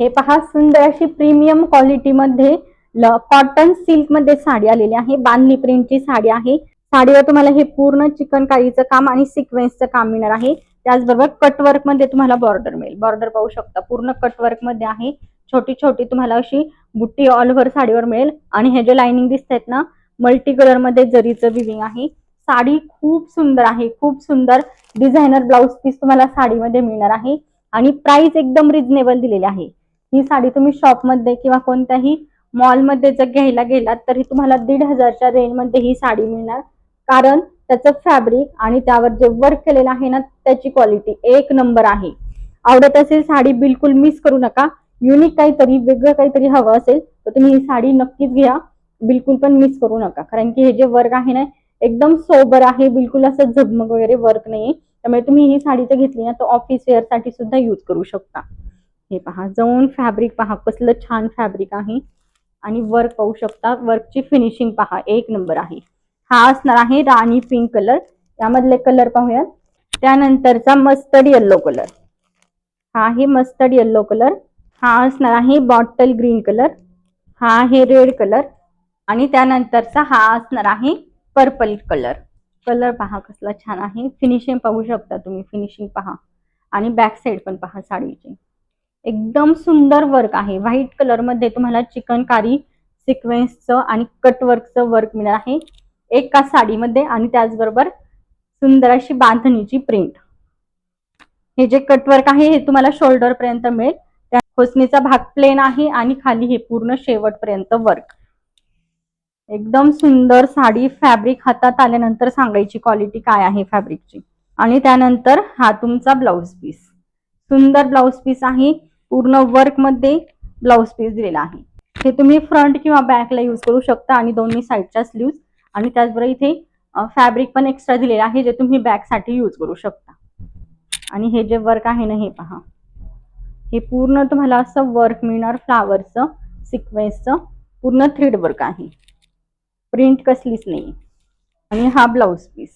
हे पहा, सुंदर अशी प्रीमियम क्वालिटी मध्ये कॉटन सिल्क मध्ये साडी आलेली आहे। बांधणी प्रिंटची साडी आहे। साडीवर तुम्हाला हे पूर्ण चिकनकारीचं काम आणि सिक्वेन्सचं काम मिळणार आहे। त्याचबरोबर कटवर्क मध्ये तुम्हाला बॉर्डर मिळेल। बॉर्डर पाहू शकता, पूर्ण कटवर्क मध्ये आहे। छोटी छोटी तुम्हाला अशी बुट्टी ऑल ओव्हर साडीवर मिळेल। आणि हे जे लाइनिंग दिसतायत ना, मल्टी कलर मध्ये जरीचं विविंग आहे। साडी खूप सुंदर आहे, खूप सुंदर डिझायनर ब्लाउज पीस तुम्हाला साडीमध्ये मिळणार आहे। आणि प्राइस एकदम रिझनेबल दिलेली आहे। ही साडी तुम्ही शॉप मध्ये किंवा कोणत्याही मॉल मध्ये जर घ्यायला गेलात तरी तुम्हाला 1,500च्या रेंज मध्ये ही साडी मिळणार। कारण त्याचं फॅब्रिक आणि त्यावर जे वर्क केलेलं आहे ना, त्याची क्वालिटी एक नंबर आहे। आवडत असेल साडी बिलकुल मिस करू नका। युनिक काहीतरी वेगळं काहीतरी हवं असेल तर तुम्ही ही साडी नक्कीच घ्या, बिलकुल पण मिस करू नका। कारण की हे जे वर्क आहे ना, एकदम सोबर आहे, बिलकुल असं झगमग वगैरे वर्क नाहीये। त्यामुळे तुम्ही ही साडी जर घेतली ना तर ऑफिस वेअर साठी सुद्धा यूज करू शकता। हे पहा, जवळून फॅब्रिक पहा, कसलं छान फॅब्रिक आहे। आणि वर्क पाहू शकता, वर्कची फिनिशिंग पहा, एक नंबर आहे। हा असणार आहे राणी पिंक कलर। यामधले कलर पाहूयात। त्यानंतरचा मस्टर्ड येल्लो कलर, हा आहे मस्टर्ड येल्लो कलर। हा असणार आहे बॉटल ग्रीन कलर। हा आहे रेड कलर। आणि त्यानंतरचा हा असणार आहे पर्पल कलर। कलर पहा कसला छान आहे। फिनिशिंग पाहू शकता तुम्ही, फिनिशिंग पहा। आणि बॅक साइड पण पहा साडीची, एकदम सुंदर वर्क आहे। व्हाईट कलर मध्ये तुम्हाला चिकनकारी सिक्वेन्सचं आणि कटवर्कचं वर्क मिळणार आहे एका साडीमध्ये। आणि त्याचबरोबर सुंदर अशी बांधणीची प्रिंट। हे जे कटवर्क आहे हे तुम्हाला शोल्डर पर्यंत मिळेल। त्या खोसणीचा भाग प्लेन आहे आणि खाली हे पूर्ण शेवटपर्यंत वर्क। एकदम सुंदर साडी। फॅब्रिक हातात आल्यानंतर सांगायची क्वालिटी काय आहे फॅब्रिकची। आणि त्यानंतर हा तुमचा ब्लाउज पीस, सुंदर ब्लाउज पीस आहे। पूर्ण वर्क मध्ये ब्लाउज पीस दिलेला आहे। हे तुम्ही फ्रंट किंवा बॅकला यूज करू शकता आणि दोन्ही साइडच्या स्लीव्स। आणि त्याचबरोबर इथे फॅब्रिक पण एक्स्ट्रा दिलेलं आहे जे तुम्ही बॅक साठी यूज करू शकता। आणि हे जे वर्क आहे ना, हे पहा, हे पूर्ण तुम्हाला असं वर्क मिळणार फ्लावरचं, सिक्वेन्सचं, पूर्ण थ्रेड वर्क आहे। प्रिंट कसलीच नाही। आणि हा ब्लाउज पीस,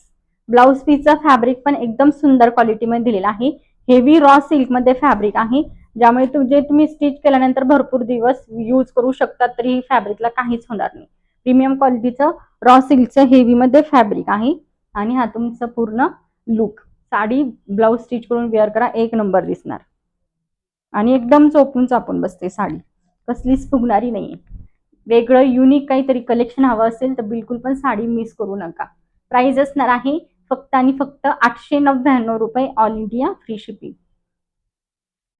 ब्लाउज पीसचा फॅब्रिक पण एकदम सुंदर क्वालिटी मध्ये दिलेला आहे। हेवी रॉ सिल्क मध्ये फॅब्रिक आहे, ज्यामुळे तुम्ही स्टिच केल्यानंतर भरपूर दिवस यूज करू शकता तरी फॅब्रिकला काहीच होणार नाही। प्रीमियम क्वालिटीचं रॉ सिल्कचं हेवी मध्ये फॅब्रिक आहे। आणि हा तुमचं पूर्ण लुक। साडी ब्लाउज स्टिच करून वेअर करा, एक नंबर दिसणार। आणि एकदम चोपून चापून बसते साडी, कसलीच फुगणारी नाहीये। वेगळं युनिक काहीतरी कलेक्शन हवं असेल तर बिलकुल पण साडी मिस करू नका। प्राइस असणार आहे फक्त आणि फक्त 899 रुपये, ऑल इंडिया फ्री शिपिंग।